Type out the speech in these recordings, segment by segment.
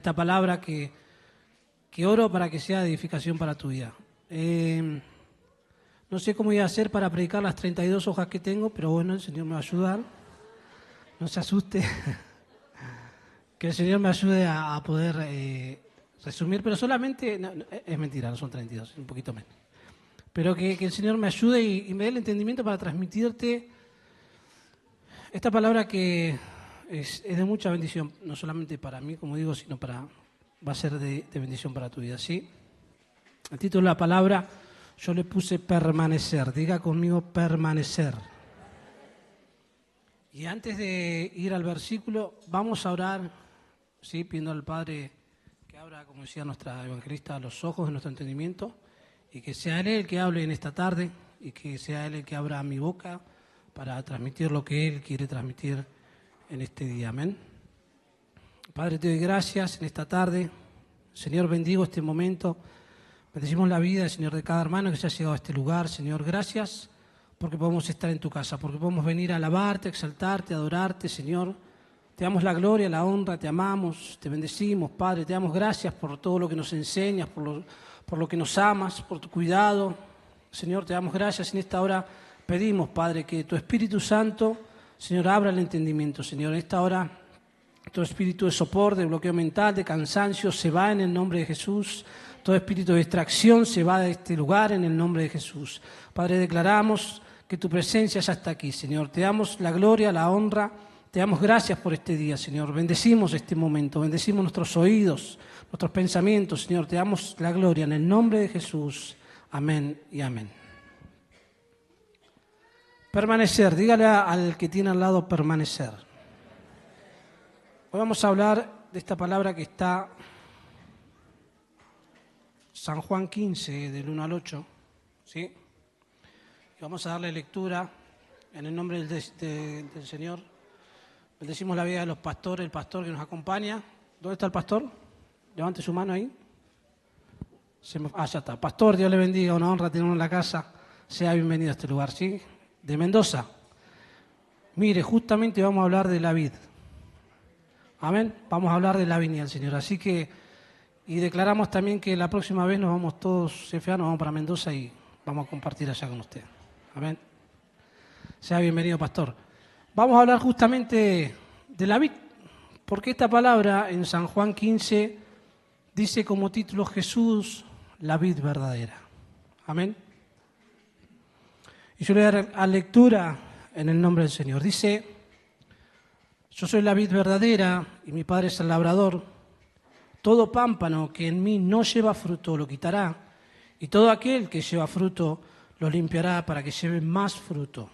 esta palabra que oro para que sea de edificación para tu vida. No sé cómo voy a hacer para predicar las 32 hojas que tengo, pero bueno, el Señor me va a ayudar. No se asuste. Que el Señor me ayude a poder resumir, pero solamente, no, es mentira, no son 32, un poquito menos. Pero que el Señor me ayude y me dé el entendimiento para transmitirte esta palabra que es de mucha bendición, no solamente para mí, como digo, sino va a ser de bendición para tu vida, ¿sí? El título de la palabra yo le puse permanecer. Diga conmigo permanecer. Y antes de ir al versículo, vamos a orar, ¿sí? Pidiendo al Padre que abra, como decía nuestra evangelista, los ojos de nuestro entendimiento y que sea Él el que hable en esta tarde y que sea Él el que abra mi boca para transmitir lo que Él quiere transmitir en este día. Amén. Padre, te doy gracias en esta tarde. Señor, bendigo este momento. Bendecimos la vida, Señor, de cada hermano que se ha llegado a este lugar. Señor, gracias porque podemos estar en tu casa, porque podemos venir a alabarte, a exaltarte, a adorarte, Señor. Te damos la gloria, la honra, te amamos, te bendecimos, Padre. Te damos gracias por todo lo que nos enseñas, por lo que nos amas, por tu cuidado. Señor, te damos gracias. En esta hora pedimos, Padre, que tu Espíritu Santo, Señor, abra el entendimiento. Señor, en esta hora todo espíritu de sopor, de bloqueo mental, de cansancio, se va en el nombre de Jesús. Todo espíritu de distracción se va de este lugar en el nombre de Jesús. Padre, declaramos que tu presencia ya está aquí, Señor. Te damos la gloria, la honra. Te damos gracias por este día, Señor. Bendecimos este momento, bendecimos nuestros oídos, nuestros pensamientos, Señor. Te damos la gloria en el nombre de Jesús. Amén y amén. Permanecer. Dígale al que tiene al lado permanecer. Hoy vamos a hablar de esta palabra que está San Juan 15, del 1 al 8, ¿sí? Y vamos a darle lectura en el nombre del Señor. Bendecimos la vida de los pastores, el pastor que nos acompaña. ¿Dónde está el pastor? Levante su mano ahí. Ya está. Pastor, Dios le bendiga, una honra tenerlo en la casa. Sea bienvenido a este lugar, ¿sí? De Mendoza. Mire, justamente vamos a hablar de la vid. Amén. Vamos a hablar de la viña del Señor. Así que, y declaramos también que la próxima vez nos vamos todos, CFA, nos vamos para Mendoza y vamos a compartir allá con usted. Amén. Sea bienvenido, pastor. Vamos a hablar justamente de la vid, porque esta palabra en San Juan 15 dice como título Jesús, la vid verdadera. Amén. Y yo le voy a dar a lectura en el nombre del Señor. Dice: yo soy la vid verdadera y mi Padre es el labrador. Todo pámpano que en mí no lleva fruto lo quitará, y todo aquel que lleva fruto lo limpiará para que lleve más fruto.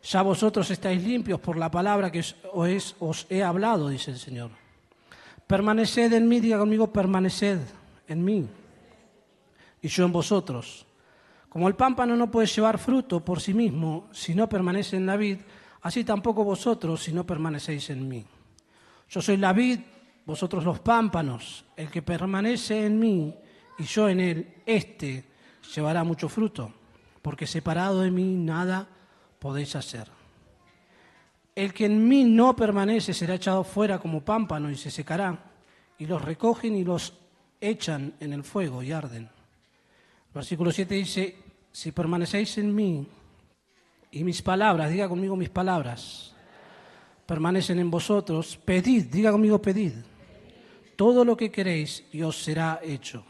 Ya vosotros estáis limpios por la palabra que os he hablado, dice el Señor. Permaneced en mí, diga conmigo, permaneced en mí, y yo en vosotros. Como el pámpano no puede llevar fruto por sí mismo si no permanece en la vid, así tampoco vosotros si no permanecéis en mí. Yo soy la vid, vosotros los pámpanos. El que permanece en mí y yo en él, éste llevará mucho fruto, porque separado de mí nada podéis hacer. El que en mí no permanece será echado fuera como pámpano y se secará, y los recogen y los echan en el fuego y arden. El versículo 7 dice: si permanecéis en mí y mis palabras, diga conmigo mis palabras, permanecen en vosotros, pedid, diga conmigo pedid, todo lo que queréis y os será hecho.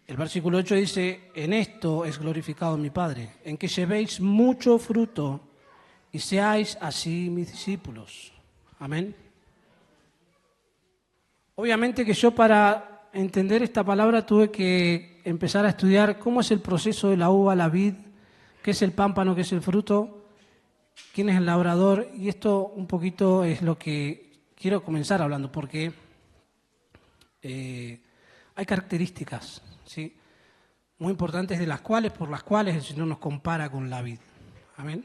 El versículo 8 dice: en esto es glorificado mi Padre, en que llevéis mucho fruto y seáis así mis discípulos. Amén. Obviamente que yo para entender esta palabra tuve que empezar a estudiar cómo es el proceso de la uva, la vid, qué es el pámpano, qué es el fruto, quién es el labrador, y esto un poquito es lo que quiero comenzar hablando, porque hay características, ¿sí?, muy importantes por las cuales el Señor nos compara con la vid. Amén.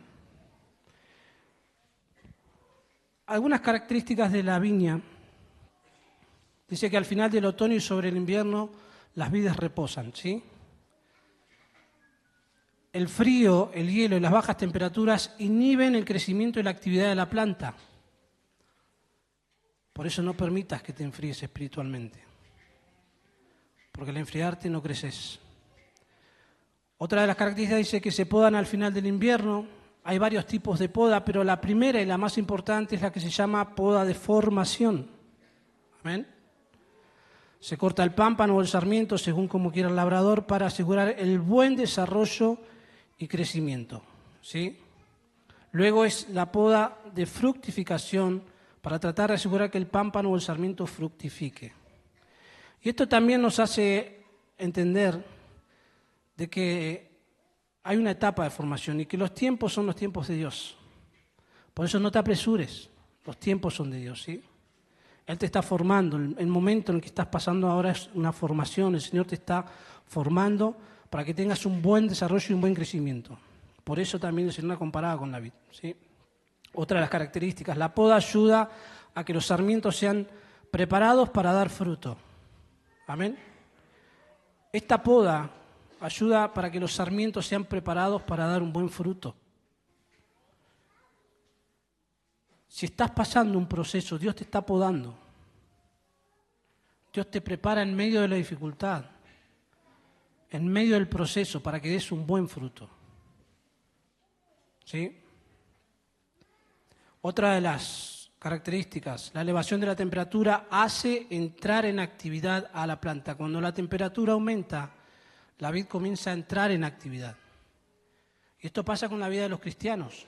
Algunas características de la viña. Dice que al final del otoño y sobre el invierno las vides reposan, ¿sí? El frío, el hielo y las bajas temperaturas inhiben el crecimiento y la actividad de la planta. Por eso no permitas que te enfríes espiritualmente, porque al enfriarte no creces. Otra de las características dice que se podan al final del invierno. Hay varios tipos de poda, pero la primera y la más importante es la que se llama poda de formación. Amén. Se corta el pámpano o el sarmiento, según como quiera el labrador, para asegurar el buen desarrollo y crecimiento, ¿sí? Luego es la poda de fructificación, para tratar de asegurar que el pámpano o el sarmiento fructifique. Y esto también nos hace entender de que hay una etapa de formación y que los tiempos son los tiempos de Dios. Por eso no te apresures, los tiempos son de Dios, ¿sí? Él te está formando, el momento en el que estás pasando ahora es una formación, el Señor te está formando para que tengas un buen desarrollo y un buen crecimiento. Por eso también el Señor la comparaba con la vid, ¿sí? Otra de las características, la poda ayuda a que los sarmientos sean preparados para dar fruto. Amén. Esta poda ayuda para que los sarmientos sean preparados para dar un buen fruto. Si estás pasando un proceso, Dios te está podando. Dios te prepara en medio de la dificultad, en medio del proceso, para que des un buen fruto. ¿Sí? Otra de las características, la elevación de la temperatura hace entrar en actividad a la planta. Cuando la temperatura aumenta, la vid comienza a entrar en actividad. Y esto pasa con la vida de los cristianos.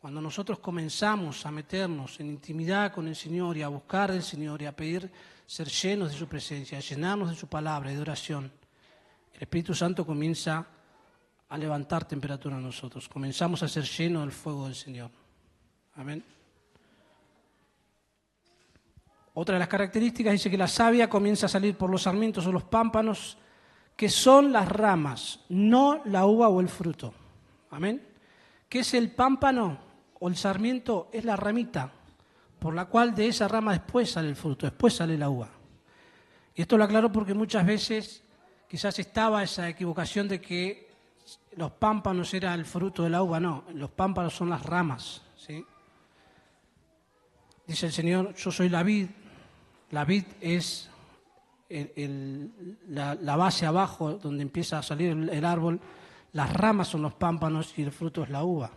Cuando nosotros comenzamos a meternos en intimidad con el Señor y a buscar del Señor y a pedir ser llenos de su presencia, a llenarnos de su palabra y de oración, el Espíritu Santo comienza a levantar temperatura en nosotros. Comenzamos a ser llenos del fuego del Señor. Amén. Otra de las características dice que la savia comienza a salir por los sarmientos o los pámpanos, que son las ramas, no la uva o el fruto. Amén. ¿Qué es el pámpano o el sarmiento? Es la ramita, por la cual de esa rama después sale el fruto, después sale la uva. Y esto lo aclaro porque muchas veces quizás estaba esa equivocación de que los pámpanos era el fruto de la uva. No, los pámpanos son las ramas, ¿sí? Dice el Señor, yo soy la vid es la base abajo donde empieza a salir el árbol, las ramas son los pámpanos y el fruto es la uva.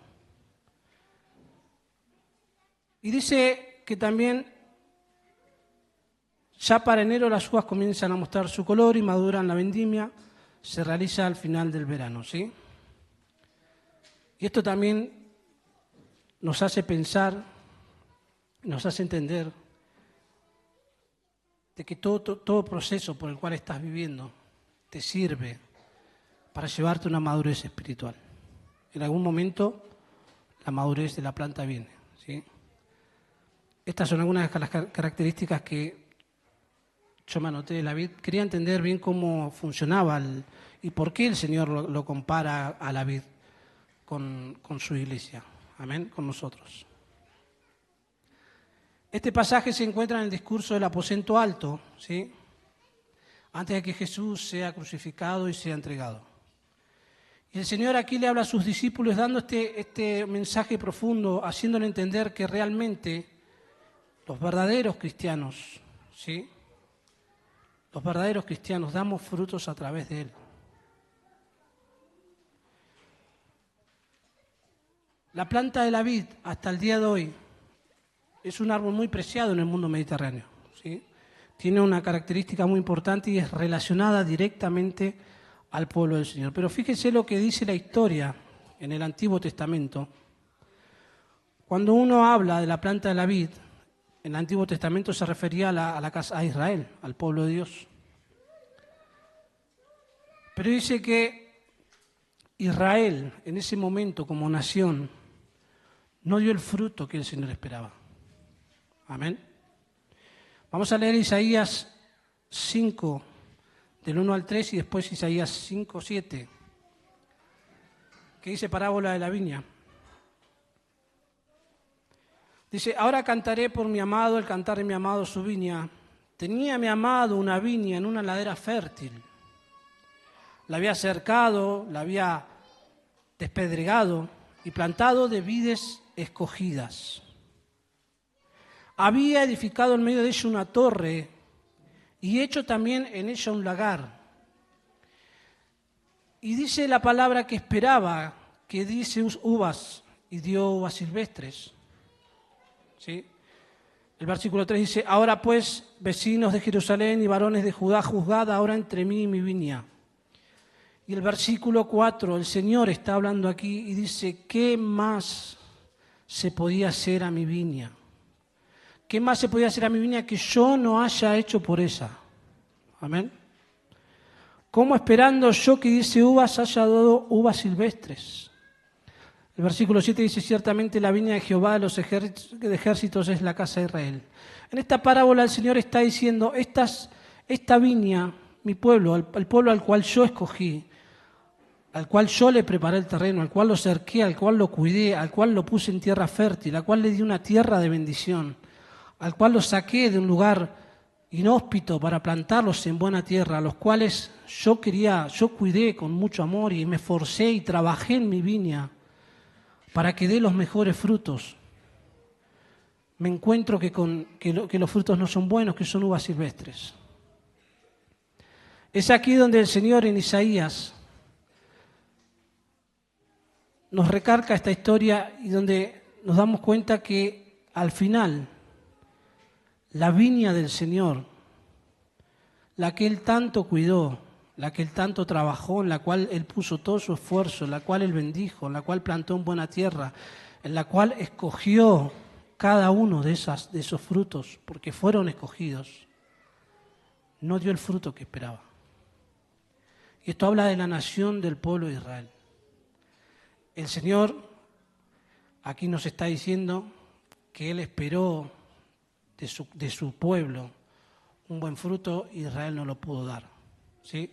Y dice que también ya para enero las uvas comienzan a mostrar su color y maduran la vendimia, se realiza al final del verano, ¿sí? Y esto también nos hace pensar, nos hace entender de que todo proceso por el cual estás viviendo te sirve para llevarte a una madurez espiritual. En algún momento la madurez de la planta viene, ¿sí? Estas son algunas de las características que yo me anoté de la vid. Quería entender bien cómo funcionaba y por qué el Señor lo compara a la vid con su iglesia. Amén, con nosotros. Este pasaje se encuentra en el discurso del aposento alto, ¿sí? Antes de que Jesús sea crucificado y sea entregado. Y el Señor aquí le habla a sus discípulos dando este mensaje profundo, haciéndole entender que realmente los verdaderos cristianos, ¿sí? Los verdaderos cristianos damos frutos a través de Él. La planta de la vid, hasta el día de hoy, es un árbol muy preciado en el mundo mediterráneo, ¿sí? Tiene una característica muy importante y es relacionada directamente al pueblo del Señor. Pero fíjese lo que dice la historia en el Antiguo Testamento. Cuando uno habla de la planta de la vid, en el Antiguo Testamento se refería a la casa de Israel, al pueblo de Dios. Pero dice que Israel, en ese momento como nación, no dio el fruto que el Señor esperaba. Amén. Vamos a leer Isaías 5, del 1 al 3, y después Isaías 5, 7, que dice parábola de la viña. Dice, ahora cantaré por mi amado, el cantar de mi amado su viña. Tenía mi amado una viña en una ladera fértil. La había cercado, la había despedregado y plantado de vides escogidas. Había edificado en medio de ella una torre y hecho también en ella un lagar. Y dice la palabra que esperaba, que dice uvas, y dio uvas silvestres. ¿Sí? El versículo 3 dice, ahora pues, vecinos de Jerusalén y varones de Judá, juzgad ahora entre mí y mi viña. Y el versículo 4, el Señor está hablando aquí y dice, ¿qué más se podía hacer a mi viña? ¿Qué más se podía hacer a mi viña que yo no haya hecho por ella? Amén. ¿Cómo esperando yo que dice uvas haya dado uvas silvestres? El versículo 7 dice, ciertamente la viña de Jehová de los ejércitos es la casa de Israel. En esta parábola el Señor está diciendo, esta viña, mi pueblo, el pueblo al cual yo escogí, al cual yo le preparé el terreno, al cual lo cerqué, al cual lo cuidé, al cual lo puse en tierra fértil, al cual le di una tierra de bendición, al cual lo saqué de un lugar inhóspito para plantarlos en buena tierra, a los cuales yo cuidé con mucho amor y me esforcé y trabajé en mi viña para que dé los mejores frutos. Me encuentro que los frutos no son buenos, que son uvas silvestres. Es aquí donde el Señor en Isaías nos recarga esta historia y donde nos damos cuenta que al final la viña del Señor, la que Él tanto cuidó, la que Él tanto trabajó, en la cual Él puso todo su esfuerzo, en la cual Él bendijo, en la cual plantó en buena tierra, en la cual escogió cada uno de esos frutos, porque fueron escogidos, no dio el fruto que esperaba. Y esto habla de la nación del pueblo de Israel. El Señor aquí nos está diciendo que Él esperó de su pueblo un buen fruto y Israel no lo pudo dar. ¿Sí?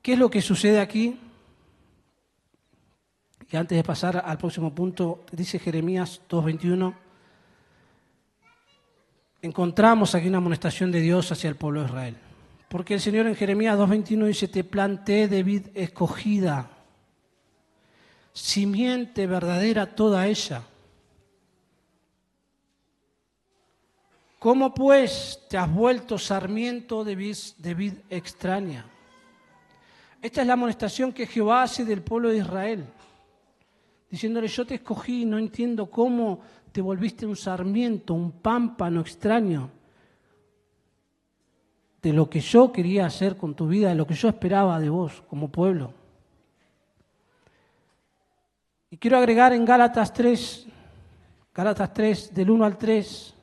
¿Qué es lo que sucede aquí? Y antes de pasar al próximo punto, dice Jeremías 2:21, encontramos aquí una amonestación de Dios hacia el pueblo de Israel. Porque el Señor en Jeremías 2:21 dice, te planté de vid escogida, simiente verdadera toda ella. ¿Cómo pues te has vuelto sarmiento de vid extraña? Esta es la amonestación que Jehová hace del pueblo de Israel, diciéndole, yo te escogí y no entiendo cómo te volviste un sarmiento, un pámpano extraño de lo que yo quería hacer con tu vida, de lo que yo esperaba de vos como pueblo. Y quiero agregar en Gálatas 3, del 1 al 3,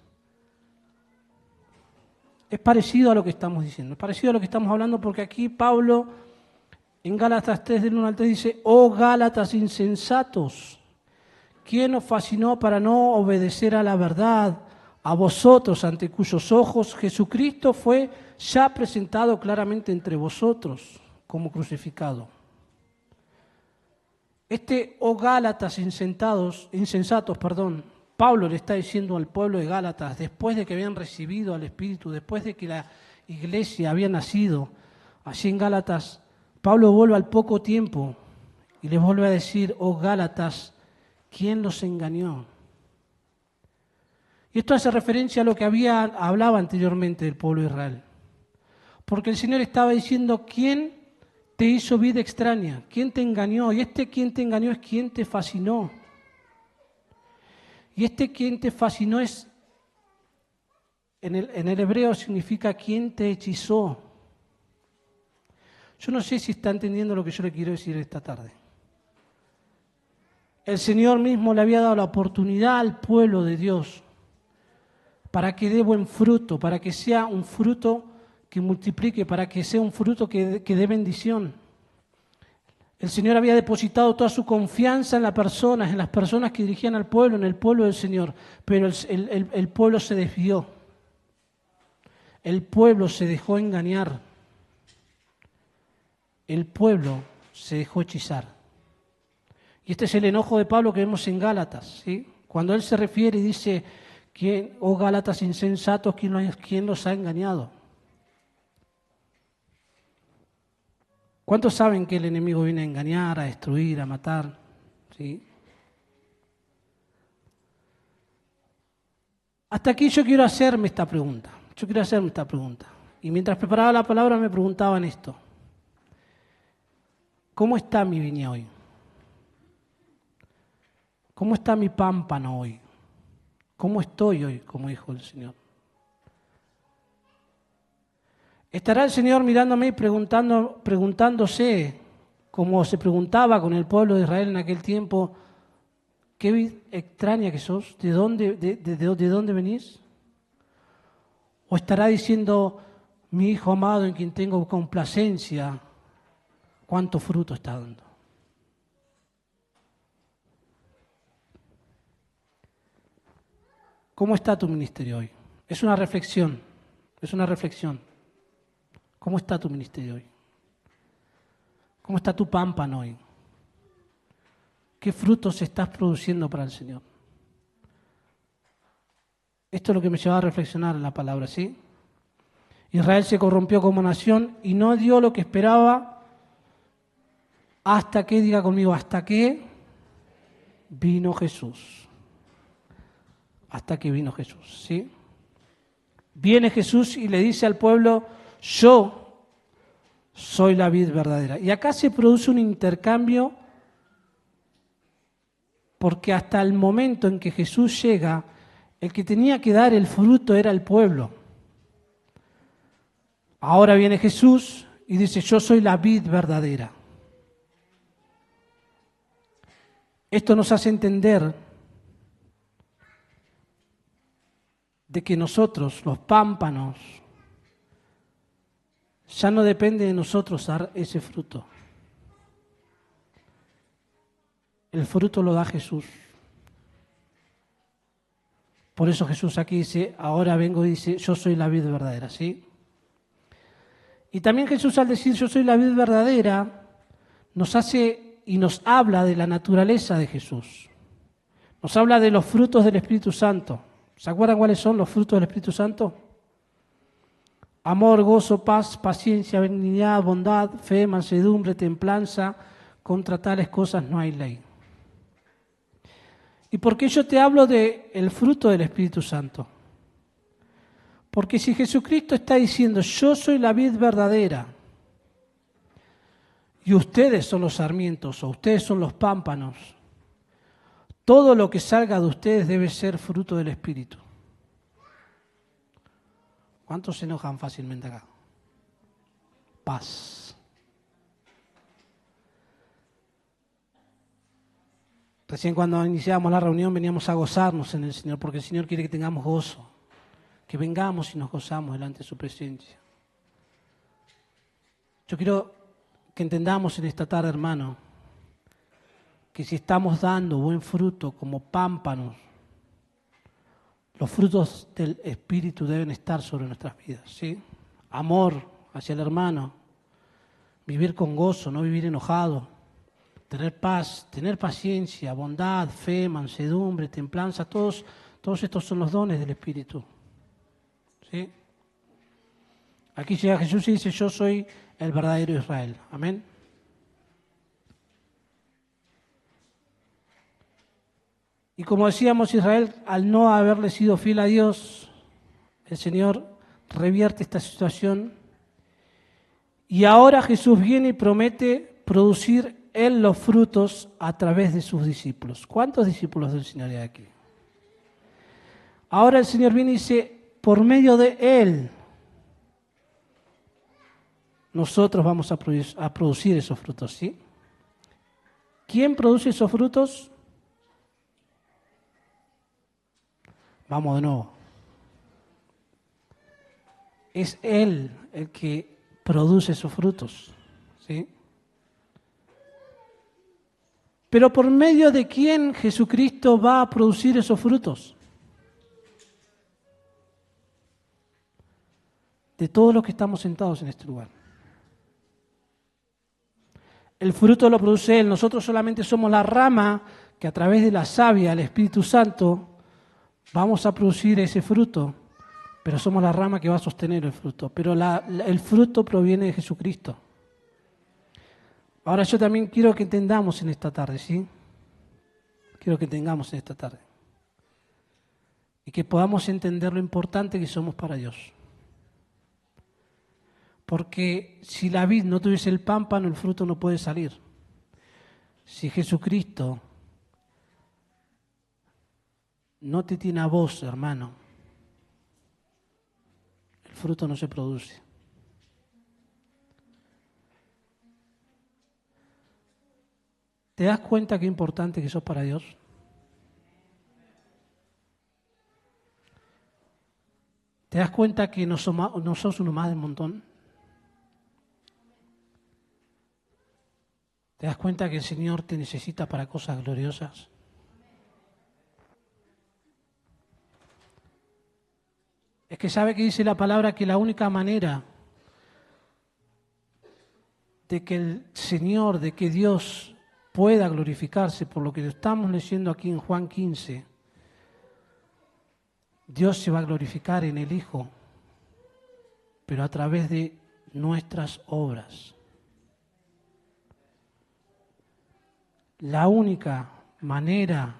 es parecido a lo que estamos diciendo, es parecido a lo que estamos hablando, porque aquí Pablo en Gálatas 3 del 1 al 3 dice, oh Gálatas insensatos, ¿quién os fascinó para no obedecer a la verdad? A vosotros, ante cuyos ojos Jesucristo fue ya presentado claramente entre vosotros como crucificado. Oh Gálatas insensatos, Pablo le está diciendo al pueblo de Gálatas, después de que habían recibido al Espíritu, después de que la iglesia había nacido, allí en Gálatas, Pablo vuelve al poco tiempo y les vuelve a decir, oh Gálatas, ¿quién los engañó? Y esto hace referencia a lo que hablaba anteriormente del pueblo de Israel. Porque el Señor estaba diciendo, ¿quién te hizo vida extraña? ¿Quién te engañó? Y quien te engañó es quien te fascinó. Y quien te fascinó es, en el hebreo significa quien te hechizó. Yo no sé si está entendiendo lo que yo le quiero decir esta tarde. El Señor mismo le había dado la oportunidad al pueblo de Dios para que dé buen fruto, para que sea un fruto que multiplique, para que sea un fruto que dé bendición. El Señor había depositado toda su confianza en las personas que dirigían al pueblo, en el pueblo del Señor, pero el pueblo se desvió. El pueblo se dejó engañar. El pueblo se dejó hechizar. Y este es el enojo de Pablo que vemos en Gálatas, ¿sí? Cuando él se refiere y dice, oh Gálatas insensatos, ¿quién los ha engañado? ¿Cuántos saben que el enemigo viene a engañar, a destruir, a matar? ¿Sí? Hasta aquí yo quiero hacerme esta pregunta. Y mientras preparaba la palabra me preguntaban esto. ¿Cómo está mi viña hoy? ¿Cómo está mi pámpano hoy? ¿Cómo estoy hoy, como dijo el Señor? ¿Estará el Señor mirándome y preguntándose, como se preguntaba con el pueblo de Israel en aquel tiempo, qué vid extraña que sos? ¿De dónde venís? ¿O estará diciendo, mi hijo amado en quien tengo complacencia, cuánto fruto está dando? ¿Cómo está tu ministerio hoy? Es una reflexión. ¿Cómo está tu ministerio hoy? ¿Cómo está tu pámpano hoy? ¿Qué frutos estás produciendo para el Señor? Esto es lo que me lleva a reflexionar en la palabra, ¿sí? Israel se corrompió como nación y no dio lo que esperaba hasta que, diga conmigo, hasta que vino Jesús. Hasta que vino Jesús, ¿sí? Viene Jesús y le dice al pueblo, yo soy la vid verdadera. Y acá se produce un intercambio porque hasta el momento en que Jesús llega, el que tenía que dar el fruto era el pueblo. Ahora viene Jesús y dice, yo soy la vid verdadera. Esto nos hace entender de que nosotros, los pámpanos, ya no depende de nosotros dar ese fruto. El fruto lo da Jesús. Por eso Jesús aquí dice, ahora vengo y dice, yo soy la vid verdadera, ¿sí? Y también Jesús al decir yo soy la vid verdadera, nos hace y nos habla de la naturaleza de Jesús. Nos habla de los frutos del Espíritu Santo. ¿Se acuerdan cuáles son los frutos del Espíritu Santo? Amor, gozo, paz, paciencia, benignidad, bondad, fe, mansedumbre, templanza. Contra tales cosas no hay ley. ¿Y por qué yo te hablo del fruto del Espíritu Santo? Porque si Jesucristo está diciendo, yo soy la vid verdadera, y ustedes son los sarmientos, o ustedes son los pámpanos, todo lo que salga de ustedes debe ser fruto del Espíritu. ¿Cuántos se enojan fácilmente acá? Paz. Recién cuando iniciábamos la reunión veníamos a gozarnos en el Señor, porque el Señor quiere que tengamos gozo, que vengamos y nos gozamos delante de su presencia. Yo quiero que entendamos en esta tarde, hermano, que si estamos dando buen fruto como pámpanos, los frutos del Espíritu deben estar sobre nuestras vidas, ¿sí? Amor hacia el hermano, vivir con gozo, no vivir enojado, tener paz, tener paciencia, bondad, fe, mansedumbre, templanza, todos estos son los dones del Espíritu, ¿sí? Aquí llega Jesús y dice, yo soy el verdadero Israel. Amén. Y como decíamos, Israel, al no haberle sido fiel a Dios, el Señor revierte esta situación. Y ahora Jesús viene y promete producir Él los frutos a través de sus discípulos. ¿Cuántos discípulos del Señor hay aquí? Ahora el Señor viene y dice, por medio de Él, nosotros vamos a producir esos frutos, ¿sí? ¿Quién produce esos frutos? Vamos de nuevo. Es Él el que produce esos frutos, ¿sí? Pero ¿por medio de quién Jesucristo va a producir esos frutos? De todos los que estamos sentados en este lugar. El fruto lo produce Él. Nosotros solamente somos la rama que a través de la savia, el Espíritu Santo, vamos a producir ese fruto. Pero somos la rama que va a sostener el fruto. Pero el fruto proviene de Jesucristo. Ahora yo también quiero que entendamos en esta tarde, ¿sí? Quiero que entendamos en esta tarde. y que podamos entender lo importante que somos para Dios. Porque si la vid no tuviese el pámpano, el fruto no puede salir. Si Jesucristo no te tiene a vos, hermano, el fruto no se produce. ¿Te das cuenta qué importante que sos para Dios? ¿Te das cuenta que no sos uno más del montón? ¿Te das cuenta que el Señor te necesita para cosas gloriosas? Es que sabe que dice la palabra que la única manera de que el Señor, de que Dios pueda glorificarse, por lo que estamos leyendo aquí en Juan 15, Dios se va a glorificar en el Hijo, pero a través de nuestras obras. La única manera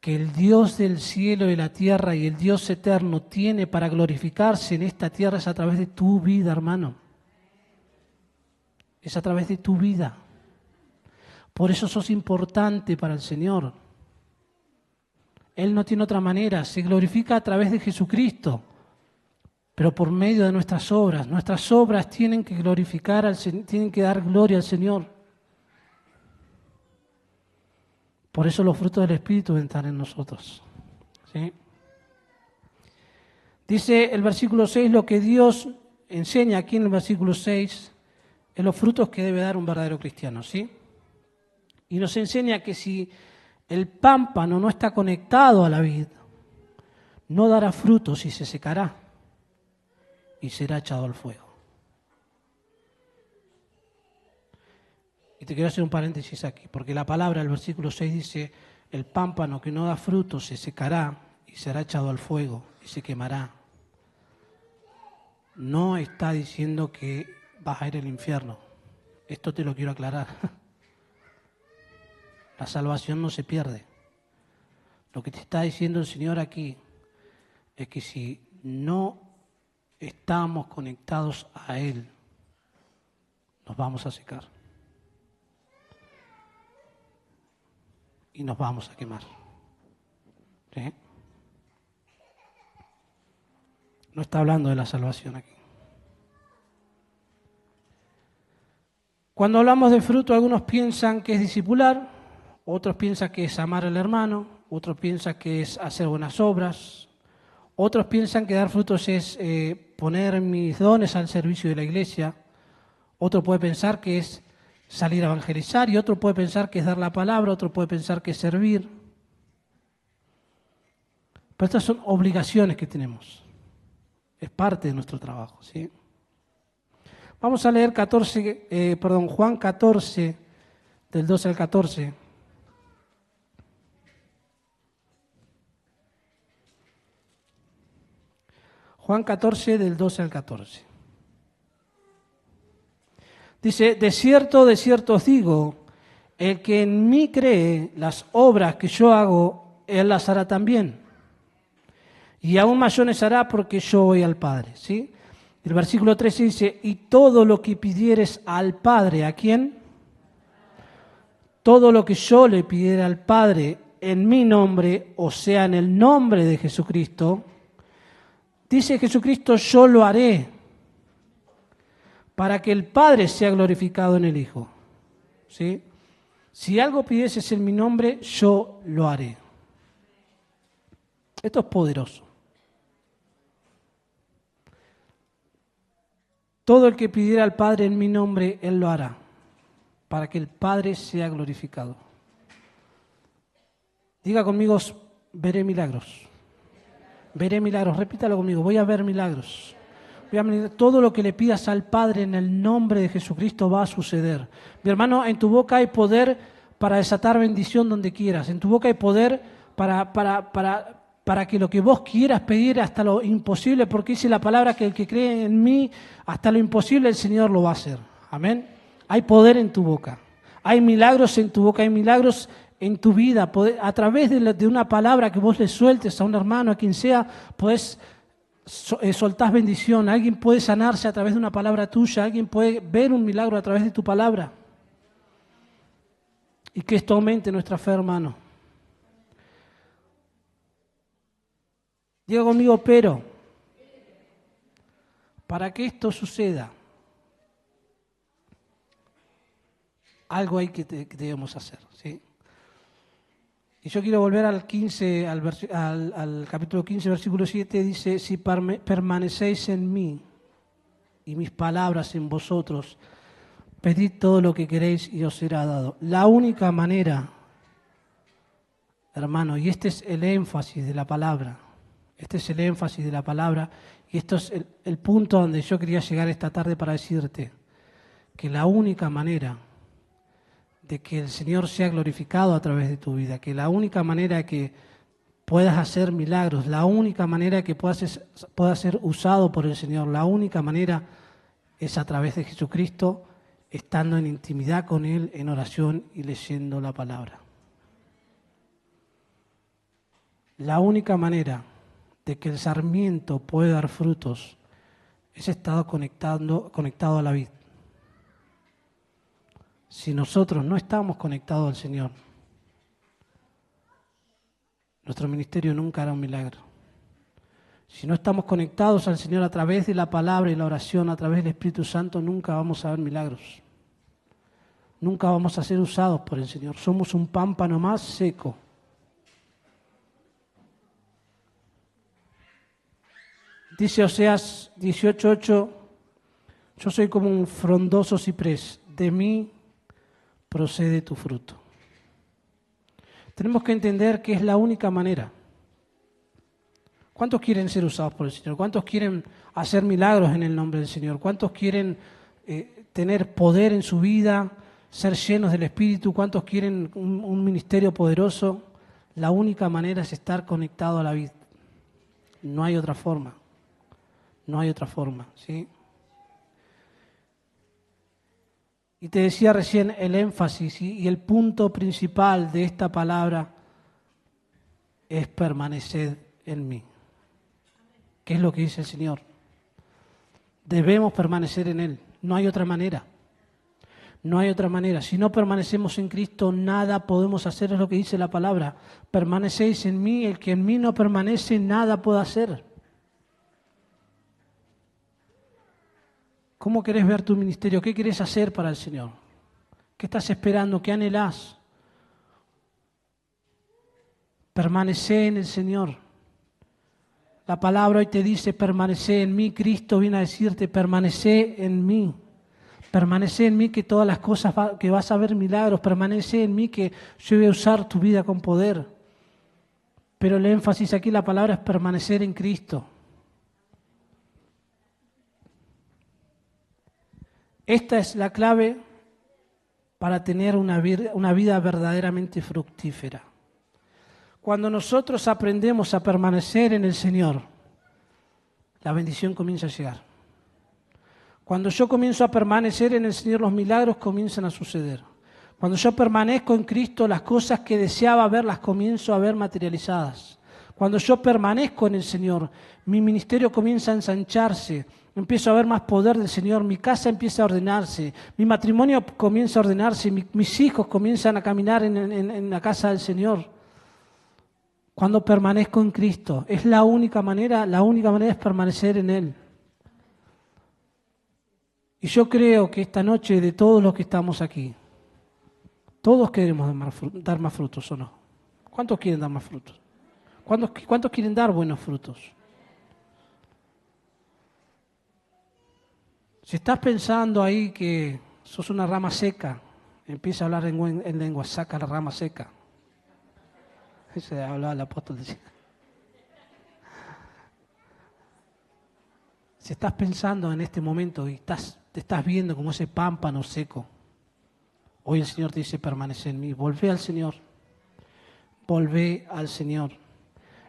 que el Dios del cielo y la tierra y el Dios eterno tiene para glorificarse en esta tierra es a través de tu vida, hermano. Es a través de tu vida. Por eso sos importante para el Señor. Él no tiene otra manera, se glorifica a través de Jesucristo, pero por medio de nuestras obras. Nuestras obras tienen que glorificar al Señor, tienen que dar gloria al Señor. Por eso los frutos del Espíritu están en nosotros. ¿Sí? Dice el versículo 6, lo que Dios enseña aquí en el versículo 6 es los frutos que debe dar un verdadero cristiano. ¿Sí? Y nos enseña que si el pámpano no está conectado a la vid, no dará frutos y se secará y será echado al fuego. Y te quiero hacer un paréntesis aquí, porque la palabra, el versículo 6 dice, el pámpano que no da frutos se secará y será echado al fuego y se quemará. No está diciendo que vas a ir al infierno. Esto te lo quiero aclarar. La salvación no se pierde. Lo que te está diciendo el Señor aquí es que si no estamos conectados a Él, nos vamos a secar. Y nos vamos a quemar. ¿Sí? No está hablando de la salvación aquí. Cuando hablamos de fruto, algunos piensan que es discipular, otros piensan que es amar al hermano, otros piensan que es hacer buenas obras, otros piensan que dar frutos es poner mis dones al servicio de la iglesia, otro puede pensar que es salir a evangelizar y otro puede pensar que es dar la palabra, otro puede pensar que es servir. Pero estas son obligaciones que tenemos. Es parte de nuestro trabajo, ¿sí? Vamos a leer Juan 14, del 12 al 14. Juan 14, del 12 al 14. Dice, de cierto os digo, el que en mí cree, las obras que yo hago, él las hará también. Y aún mayores hará porque yo voy al Padre. ¿Sí? El versículo 13 dice, y todo lo que pidieres al Padre, ¿a quién? Todo lo que yo le pidiera al Padre en mi nombre, o sea, en el nombre de Jesucristo, dice Jesucristo, yo lo haré, para que el Padre sea glorificado en el Hijo. ¿Sí? Si algo pidieses en mi nombre, yo lo haré. Esto es poderoso. Todo el que pidiera al Padre en mi nombre, Él lo hará, para que el Padre sea glorificado. Diga conmigo, veré milagros. Veré milagros, repítalo conmigo, voy a ver milagros. Todo lo que le pidas al Padre en el nombre de Jesucristo va a suceder. Mi hermano, en tu boca hay poder para desatar bendición donde quieras. En tu boca hay poder para que lo que vos quieras pedir hasta lo imposible, porque dice la palabra que el que cree en mí, hasta lo imposible el Señor lo va a hacer. Amén. Hay poder en tu boca. Hay milagros en tu boca, hay milagros en tu vida, a través de una palabra que vos le sueltes a un hermano, a quien sea, podés soltar bendición. Alguien puede sanarse a través de una palabra tuya, alguien puede ver un milagro a través de tu palabra. Y que esto aumente nuestra fe, hermano. Diga conmigo, pero para que esto suceda, algo hay que debemos hacer, ¿sí? Y yo quiero volver al capítulo 15, versículo 7, dice, si permanecéis en mí y mis palabras en vosotros, pedid todo lo que queréis y os será dado. La única manera, hermano, y este es el énfasis de la palabra, y esto es el punto donde yo quería llegar esta tarde para decirte que la única manera de que el Señor sea glorificado a través de tu vida, que la única manera que puedas hacer milagros, la única manera que puedas ser usado por el Señor, la única manera es a través de Jesucristo, estando en intimidad con Él, en oración y leyendo la palabra. La única manera de que el sarmiento pueda dar frutos es estar conectado a la vid. Si nosotros no estamos conectados al Señor, nuestro ministerio nunca hará un milagro. Si no estamos conectados al Señor a través de la palabra y la oración, a través del Espíritu Santo, nunca vamos a ver milagros. Nunca vamos a ser usados por el Señor. Somos un pámpano más seco. Dice Oseas 18:8, yo soy como un frondoso ciprés, de mí procede tu fruto. Tenemos que entender que es la única manera. ¿Cuántos quieren ser usados por el Señor? ¿Cuántos quieren hacer milagros en el nombre del Señor? ¿Cuántos quieren tener poder en su vida, ser llenos del Espíritu? ¿Cuántos quieren un ministerio poderoso? La única manera es estar conectado a la vid. No hay otra forma. No hay otra forma, ¿sí? Y te decía recién el énfasis y el punto principal de esta palabra es permanecer en mí. ¿Qué es lo que dice el Señor? Debemos permanecer en Él. No hay otra manera. No hay otra manera. Si no permanecemos en Cristo, nada podemos hacer, es lo que dice la palabra. Permanecéis en mí, el que en mí no permanece, nada puede hacer. ¿Cómo querés ver tu ministerio? ¿Qué querés hacer para el Señor? ¿Qué estás esperando? ¿Qué anhelás? Permanecé en el Señor. La palabra hoy te dice, permanecé en mí. Cristo viene a decirte, permanecé en mí. Permanecé en mí que todas las cosas que vas a ver milagros. Permanecé en mí que yo voy a usar tu vida con poder. Pero el énfasis aquí, la palabra es permanecer en Cristo. Esta es la clave para tener una vida verdaderamente fructífera. Cuando nosotros aprendemos a permanecer en el Señor, la bendición comienza a llegar. Cuando yo comienzo a permanecer en el Señor, los milagros comienzan a suceder. Cuando yo permanezco en Cristo, las cosas que deseaba ver las comienzo a ver materializadas. Cuando yo permanezco en el Señor, mi ministerio comienza a ensancharse. Empiezo a ver más poder del Señor, mi casa empieza a ordenarse, mi matrimonio comienza a ordenarse, mis hijos comienzan a caminar en la casa del Señor. Cuando permanezco en Cristo, es la única manera es permanecer en Él. Y yo creo que esta noche, de todos los que estamos aquí, todos queremos dar más frutos, ¿o no? ¿Cuántos quieren dar más frutos? ¿Cuántos quieren dar buenos frutos? Si estás pensando ahí que sos una rama seca, empieza a hablar en lengua, saca la rama seca. Eso hablaba el apóstol. Si estás pensando en este momento y te estás viendo como ese pámpano seco, hoy el Señor te dice, permanece en mí. Volvé al Señor. Volvé al Señor.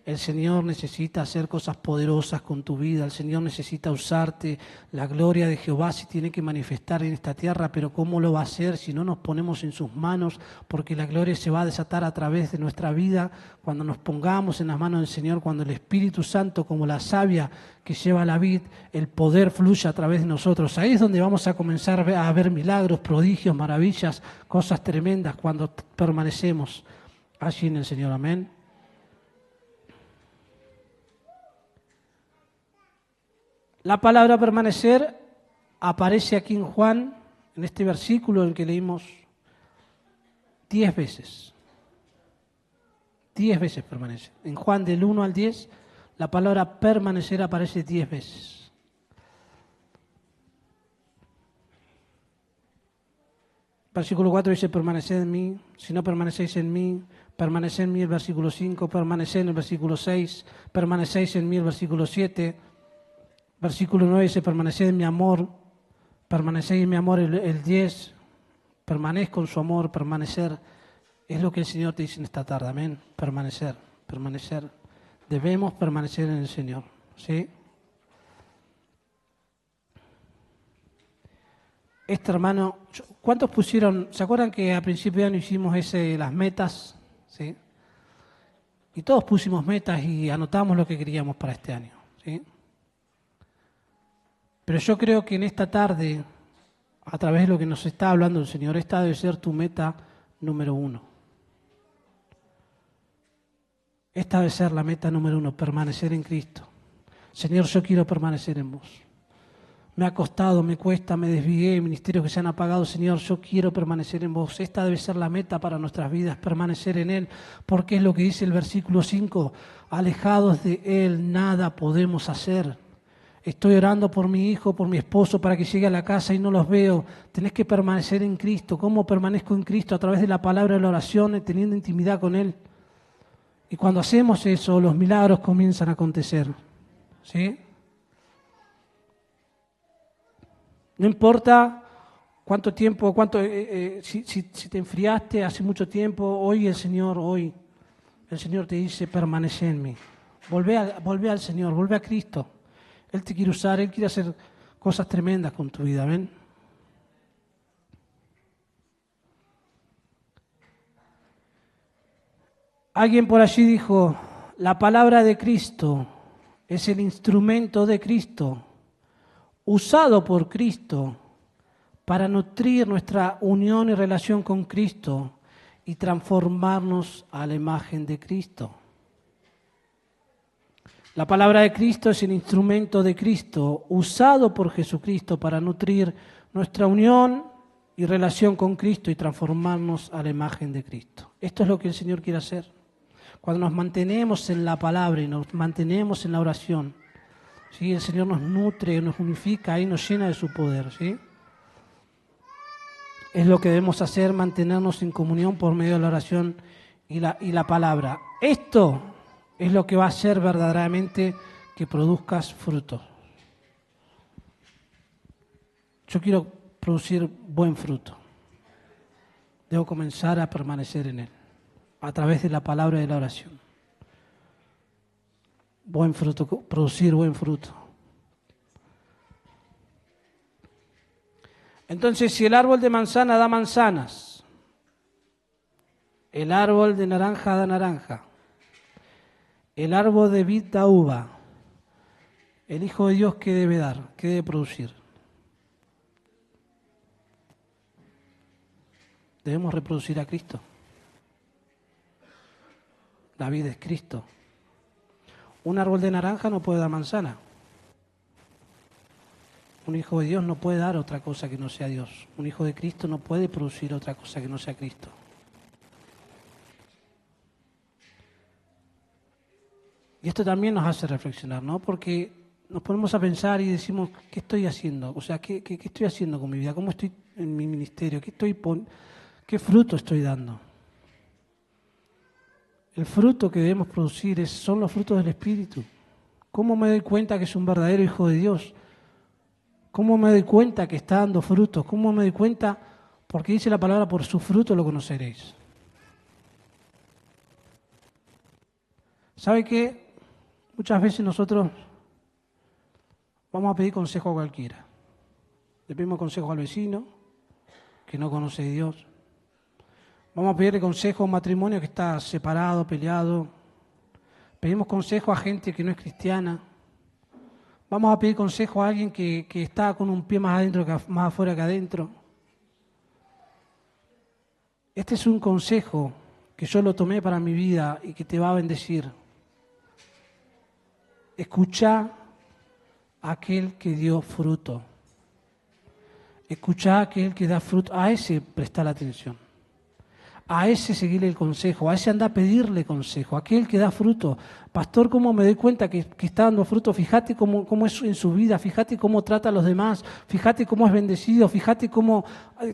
El Señor necesita hacer cosas poderosas con tu vida. El Señor necesita usarte. La gloria de Jehová se tiene que manifestar en esta tierra, pero ¿cómo lo va a hacer si no nos ponemos en sus manos? Porque la gloria se va a desatar a través de nuestra vida cuando nos pongamos en las manos del Señor, cuando el Espíritu Santo, como la savia que lleva la vid, el poder fluye a través de nosotros. Ahí es donde vamos a comenzar a ver milagros, prodigios, maravillas, cosas tremendas cuando permanecemos allí en el Señor. Amén. La palabra permanecer aparece aquí en Juan, en este versículo en el que leímos 10 veces. 10 veces permanece. En Juan del 1 al 10, la palabra permanecer aparece 10 veces. Versículo 4 dice, permaneced en mí, si no permanecéis en mí, permaneced en mí, el versículo 5, permaneced en el versículo 6, permanecéis en mí, el versículo 7, versículo 9 dice, permaneced en mi amor, permaneced en mi amor, el 10, permanezco en su amor, permanecer, es lo que el Señor te dice en esta tarde, amén, permanecer, permanecer, debemos permanecer en el Señor, ¿sí? Este hermano, ¿cuántos pusieron, se acuerdan que a principio de año hicimos las metas, ¿sí? Y todos pusimos metas y anotamos lo que queríamos para este año, ¿sí? Pero yo creo que en esta tarde, a través de lo que nos está hablando el Señor, esta debe ser tu meta número 1. Esta debe ser la meta número 1, permanecer en Cristo. Señor, yo quiero permanecer en vos. Me ha costado, me cuesta, me desvié, ministerios que se han apagado. Señor, yo quiero permanecer en vos. Esta debe ser la meta para nuestras vidas, permanecer en Él. Porque es lo que dice el versículo 5, alejados de Él nada podemos hacer. Estoy orando por mi hijo, por mi esposo, para que llegue a la casa y no los veo. Tenés que permanecer en Cristo. ¿Cómo permanezco en Cristo? A través de la palabra de la oración, teniendo intimidad con Él. Y cuando hacemos eso, los milagros comienzan a acontecer. ¿Sí? No importa cuánto tiempo, si te enfriaste hace mucho tiempo, hoy el Señor te dice, permanece en mí. Volvé al Señor, volvé a Cristo. Él te quiere usar, Él quiere hacer cosas tremendas con tu vida, ¿ven? Alguien por allí dijo, la palabra de Cristo es el instrumento de Cristo, usado por Cristo para nutrir nuestra unión y relación con Cristo y transformarnos a la imagen de Cristo. La palabra de Cristo es el instrumento de Cristo, usado por Jesucristo para nutrir nuestra unión y relación con Cristo y transformarnos a la imagen de Cristo. Esto es lo que el Señor quiere hacer. Cuando nos mantenemos en la palabra y nos mantenemos en la oración, ¿sí? El Señor nos nutre, nos unifica y nos llena de su poder, ¿sí? Es lo que debemos hacer, mantenernos en comunión por medio de la oración y la palabra. Esto es lo que va a hacer verdaderamente que produzcas frutos. Yo quiero producir buen fruto. Debo comenzar a permanecer en Él, a través de la palabra y de la oración. Buen fruto, producir buen fruto. Entonces, si el árbol de manzana da manzanas, el árbol de naranja da naranja, el árbol de vid da uva, el Hijo de Dios, ¿qué debe dar? ¿Qué debe producir? Debemos reproducir a Cristo. La vida es Cristo. Un árbol de naranja no puede dar manzana. Un hijo de Dios no puede dar otra cosa que no sea Dios. Un hijo de Cristo no puede producir otra cosa que no sea Cristo. Y esto también nos hace reflexionar, ¿no? Porque nos ponemos a pensar y decimos, ¿qué estoy haciendo? O sea, ¿qué estoy haciendo con mi vida? ¿Cómo estoy en mi ministerio? ¿Qué fruto estoy dando? El fruto que debemos producir son los frutos del Espíritu. ¿Cómo me doy cuenta que es un verdadero hijo de Dios? ¿Cómo me doy cuenta que está dando frutos? ¿Cómo me doy cuenta? Porque dice la palabra, por su fruto lo conoceréis. ¿Sabe qué? Muchas veces nosotros vamos a pedir consejo a cualquiera. Le pedimos consejo al vecino, que no conoce a Dios. Vamos a pedirle consejo a un matrimonio que está separado, peleado. Pedimos consejo a gente que no es cristiana. Vamos a pedir consejo a alguien que está con un pie más adentro que más afuera que adentro. Este es un consejo que yo lo tomé para mi vida y que te va a bendecir. Escucha a aquel que dio fruto. Escucha a aquel que da fruto. A ese prestar atención. A ese seguirle el consejo, a ese anda a pedirle consejo, aquel que da fruto. Pastor, ¿cómo me doy cuenta que está dando fruto? Fíjate cómo es en su vida, fíjate cómo trata a los demás, fíjate cómo es bendecido, fíjate cómo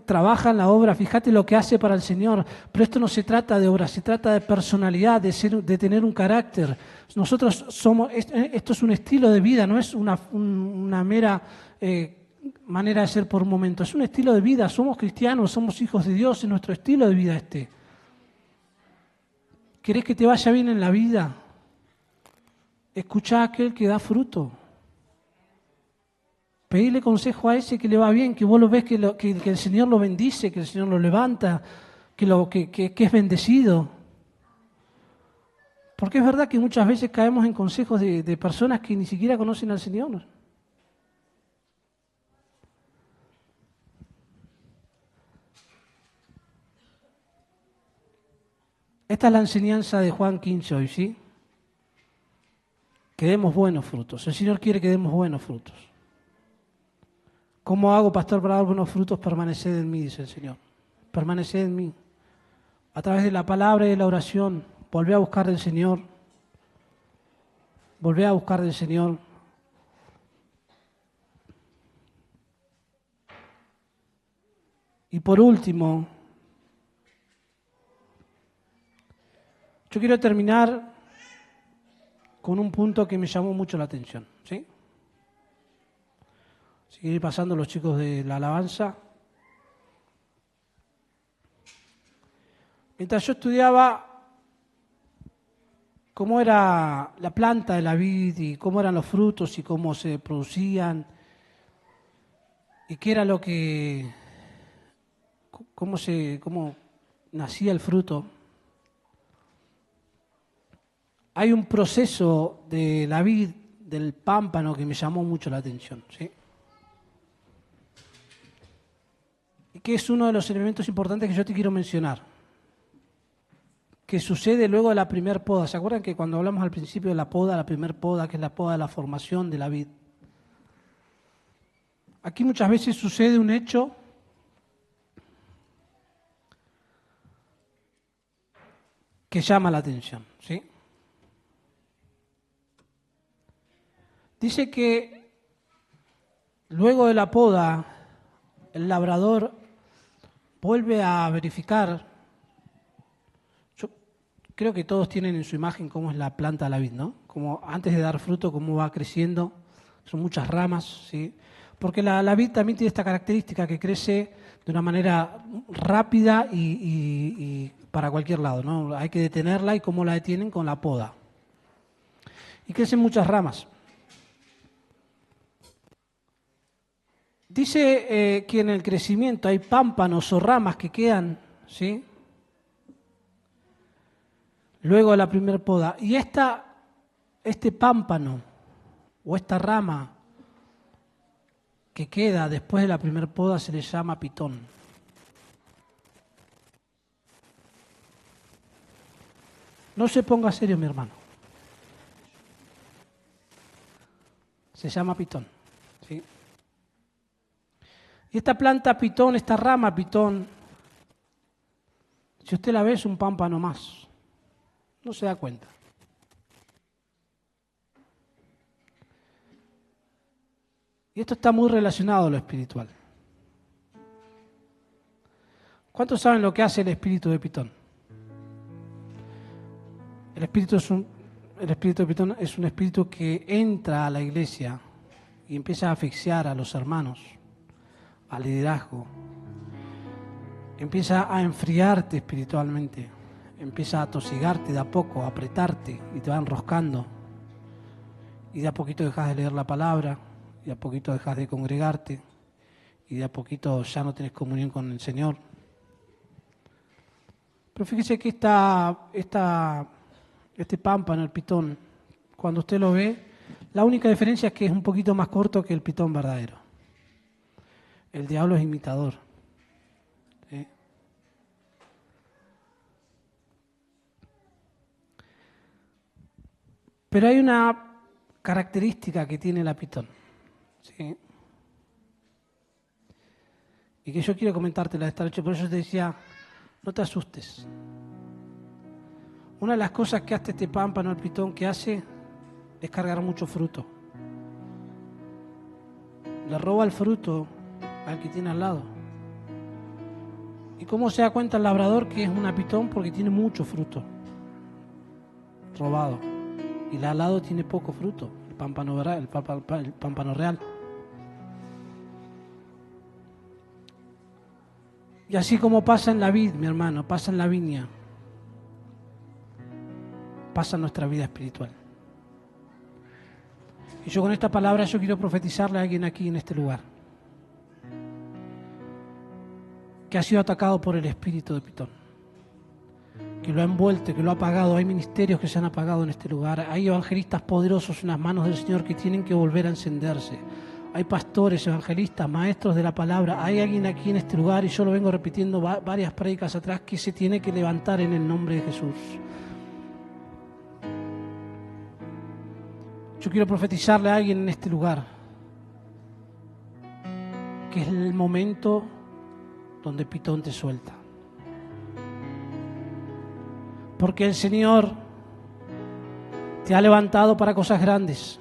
trabaja en la obra, fíjate lo que hace para el Señor. Pero esto no se trata de obra, se trata de personalidad, de tener un carácter. Nosotros esto es un estilo de vida, no es una mera manera de ser por un momento. Es un estilo de vida. Somos cristianos, somos hijos de Dios, es nuestro estilo de vida este. ¿Querés que te vaya bien en la vida? Escuchá a aquel que da fruto. Pedile consejo a ese que le va bien, que vos lo ves que el Señor lo bendice, que el Señor lo levanta, que es bendecido. Porque es verdad que muchas veces caemos en consejos de personas que ni siquiera conocen al Señor. Esta es la enseñanza de Juan 15 hoy, ¿sí? Que demos buenos frutos. El Señor quiere que demos buenos frutos. ¿Cómo hago, pastor, para dar buenos frutos? Permaneced en mí, dice el Señor. Permaneced en mí. A través de la palabra y de la oración, volvé a buscar del Señor. Volvé a buscar del Señor. Y por último, yo quiero terminar con un punto que me llamó mucho la atención, ¿sí? Seguir pasando los chicos de la alabanza. Mientras yo estudiaba cómo era la planta de la vid y cómo eran los frutos y cómo se producían y qué era lo que, cómo nacía el fruto. Hay un proceso de la vid, del pámpano, que me llamó mucho la atención, ¿sí? Y que es uno de los elementos importantes que yo te quiero mencionar. Que sucede luego de la primer poda. ¿Se acuerdan que cuando hablamos al principio de la poda, la primer poda, que es la poda de la formación de la vid? Aquí muchas veces sucede un hecho que llama la atención, ¿sí? Dice que luego de la poda, el labrador vuelve a verificar. Yo creo que todos tienen en su imagen cómo es la planta de la vid, ¿no? Como antes de dar fruto, cómo va creciendo, son muchas ramas, ¿sí? Porque la vid también tiene esta característica que crece de una manera rápida y para cualquier lado, ¿no? Hay que detenerla y cómo la detienen con la poda. Y crecen muchas ramas. Dice que en el crecimiento hay pámpanos o ramas que quedan, ¿sí? Luego de la primer poda. Y este pámpano o esta rama que queda después de la primer poda se le llama pitón. No se ponga serio, mi hermano. Se llama pitón, ¿sí? Y esta planta pitón, esta rama pitón, si usted la ve es un pámpano más. No se da cuenta. Y esto está muy relacionado a lo espiritual. ¿Cuántos saben lo que hace el espíritu de pitón? El espíritu de pitón es un espíritu que entra a la iglesia y empieza a asfixiar a los hermanos, al liderazgo. Empieza a enfriarte espiritualmente. empieza a atosigarte de a poco, a apretarte y te va enroscando. Y de a poquito dejas de leer la palabra, y de a poquito dejas de congregarte, y de a poquito ya no tenés comunión con el Señor. Pero fíjese que este pámpano, el pitón, cuando usted lo ve, la única diferencia es que es un poquito más corto que el pitón verdadero. El diablo es imitador. ¿Sí? Pero hay una característica que tiene la pitón. ¿Sí? Y que yo quiero comentártela esta noche, por eso te decía, no te asustes. Una de las cosas que hace este pámpano, el pitón, que hace es cargar mucho fruto. Le roba el fruto al que tiene al lado. ¿Y cómo se da cuenta el labrador que es una pitón? Porque tiene mucho fruto robado. Y el al lado tiene poco fruto, el pámpano real. Y así como pasa en la vid, mi hermano, pasa en la viña, pasa en nuestra vida espiritual. Y yo con esta palabra yo quiero profetizarle a alguien aquí en este lugar que ha sido atacado por el espíritu de pitón, que lo ha envuelto, que lo ha apagado. Hay ministerios que se han apagado en este lugar. Hay evangelistas poderosos en las manos del Señor que tienen que volver a encenderse. Hay pastores, evangelistas, maestros de la palabra. Hay alguien aquí en este lugar, y yo lo vengo repitiendo varias prédicas atrás, que se tiene que levantar en el nombre de Jesús. Yo quiero profetizarle a alguien en este lugar que es el momento donde pitón te suelta. Porque el Señor te ha levantado para cosas grandes.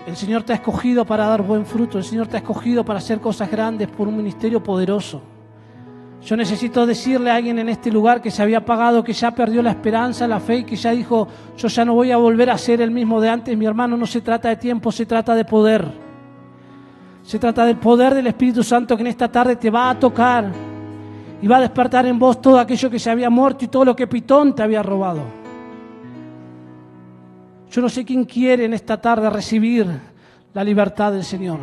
El Señor te ha escogido para dar buen fruto. El Señor te ha escogido para hacer cosas grandes por un ministerio poderoso. Yo necesito decirle a alguien en este lugar que se había apagado, que ya perdió la esperanza, la fe, y que ya dijo, yo ya no voy a volver a ser el mismo de antes. Mi hermano, no se trata de tiempo, se trata de poder. Se trata del poder del Espíritu Santo que en esta tarde te va a tocar y va a despertar en vos todo aquello que se había muerto y todo lo que pitón te había robado. Yo no sé quién quiere en esta tarde recibir la libertad del Señor.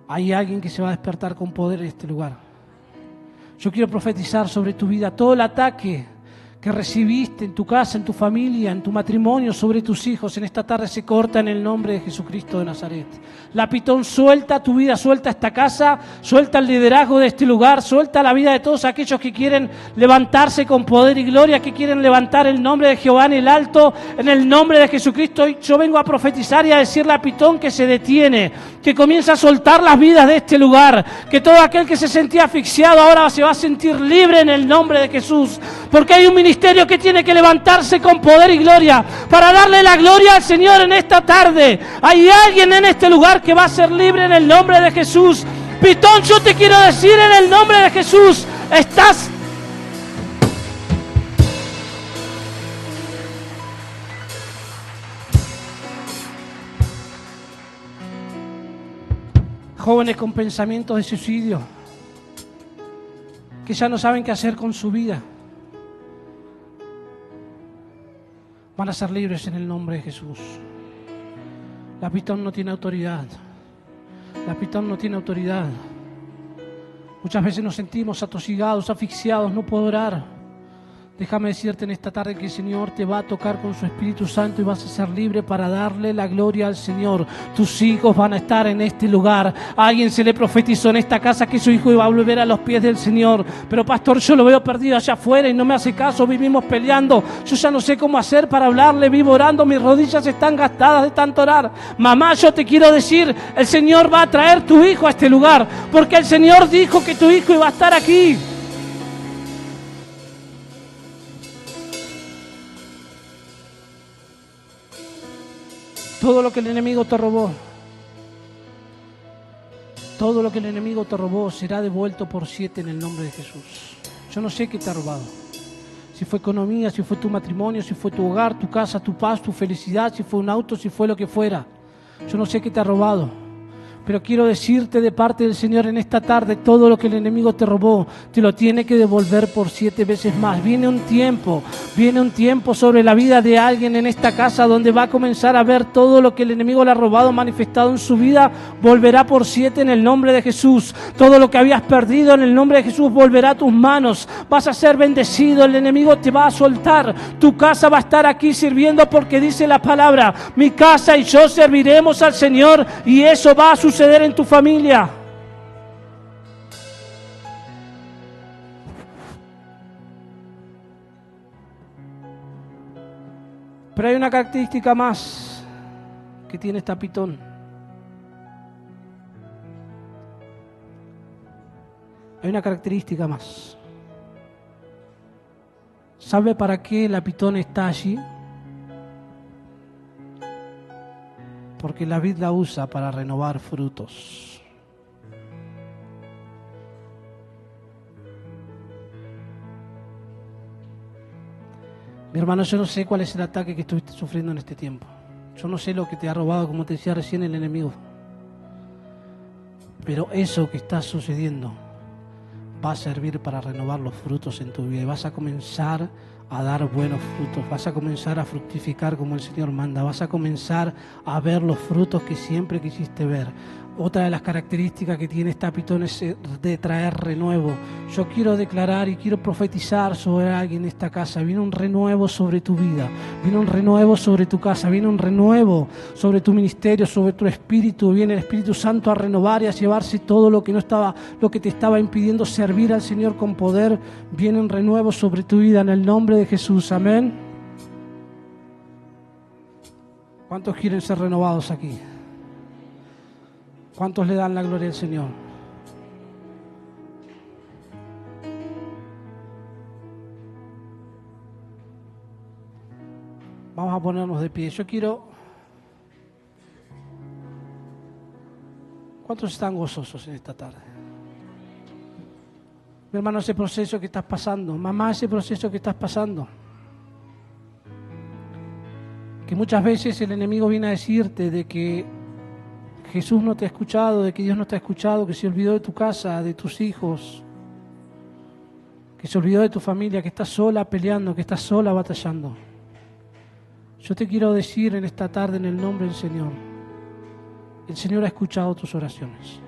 Hay alguien que se va a despertar con poder en este lugar. Yo quiero profetizar sobre tu vida todo el ataque que recibiste en tu casa, en tu familia, en tu matrimonio, sobre tus hijos. En esta tarde se corta en el nombre de Jesucristo de Nazaret. La pitón suelta tu vida, suelta esta casa, suelta el liderazgo de este lugar, suelta la vida de todos aquellos que quieren levantarse con poder y gloria, que quieren levantar el nombre de Jehová en el alto, en el nombre de Jesucristo. Y yo vengo a profetizar y a decirle a pitón que se detiene, que comienza a soltar las vidas de este lugar, que todo aquel que se sentía asfixiado ahora se va a sentir libre en el nombre de Jesús, porque hay un ministerio que tiene que levantarse con poder y gloria para darle la gloria al Señor en esta tarde. Hay alguien en este lugar que va a ser libre en el nombre de Jesús. Pitón, yo te quiero decir en el nombre de Jesús, estás... Jóvenes con pensamientos de suicidio, que ya no saben qué hacer con su vida, van a ser libres en el nombre de Jesús. La pitón no tiene autoridad. La pitón no tiene autoridad. Muchas veces nos sentimos atosigados, asfixiados, no puedo orar. Déjame decirte en esta tarde que el Señor te va a tocar con su Espíritu Santo y vas a ser libre para darle la gloria al Señor. Tus hijos van a estar en este lugar. A alguien se le profetizó en esta casa que su hijo iba a volver a los pies del Señor. Pero pastor, yo lo veo perdido allá afuera y no me hace caso, vivimos peleando. Yo ya no sé cómo hacer para hablarle, vivo orando, mis rodillas están gastadas de tanto orar. Mamá, yo te quiero decir, el Señor va a traer tu hijo a este lugar, porque el Señor dijo que tu hijo iba a estar aquí. Todo lo que el enemigo te robó, todo lo que el enemigo te robó será devuelto por 7 en el nombre de Jesús. Yo no sé qué te ha robado. Si fue economía, si fue tu matrimonio, si fue tu hogar, tu casa, tu paz, tu felicidad, si fue un auto, si fue lo que fuera. Yo no sé qué te ha robado. Pero quiero decirte de parte del Señor en esta tarde, todo lo que el enemigo te robó, te lo tiene que devolver por 7 veces más. Viene un tiempo sobre la vida de alguien en esta casa donde va a comenzar a ver todo lo que el enemigo le ha robado, manifestado en su vida, volverá por 7 en el nombre de Jesús. Todo lo que habías perdido en el nombre de Jesús volverá a tus manos. Vas a ser bendecido, el enemigo te va a soltar. Tu casa va a estar aquí sirviendo porque dice la palabra, mi casa y yo serviremos al Señor, y eso va a suceder en tu familia. Pero hay una característica más que tiene esta pitón. Hay una característica más. ¿Sabe para qué la pitón está allí? Porque la vid la usa para renovar frutos. Mi hermano, yo no sé cuál es el ataque que estuviste sufriendo en este tiempo. Yo no sé lo que te ha robado, como te decía recién, el enemigo. Pero eso que está sucediendo va a servir para renovar los frutos en tu vida. Y vas a comenzar a dar buenos frutos, vas a comenzar a fructificar como el Señor manda, vas a comenzar a ver los frutos que siempre quisiste ver. Otra de las características que tiene esta pitón es de traer renuevo. Yo quiero declarar y quiero profetizar sobre alguien en esta casa. Viene un renuevo sobre tu vida, viene un renuevo sobre tu casa, viene un renuevo sobre tu ministerio, sobre tu espíritu. Viene el Espíritu Santo a renovar y a llevarse todo lo que te estaba impidiendo servir al Señor con poder. Viene un renuevo sobre tu vida en el nombre de Jesús. Amén. ¿Cuántos quieren ser renovados aquí? ¿Cuántos le dan la gloria al Señor? Vamos a ponernos de pie. Yo quiero... ¿Cuántos están gozosos en esta tarde? Mi hermano, ese proceso que estás pasando. Mamá, ese proceso que estás pasando. Que muchas veces el enemigo viene a decirte de que Jesús no te ha escuchado, de que Dios no te ha escuchado, que se olvidó de tu casa, de tus hijos, que se olvidó de tu familia, que estás sola peleando, que estás sola batallando. Yo te quiero decir en esta tarde, en el nombre del Señor, el Señor ha escuchado tus oraciones.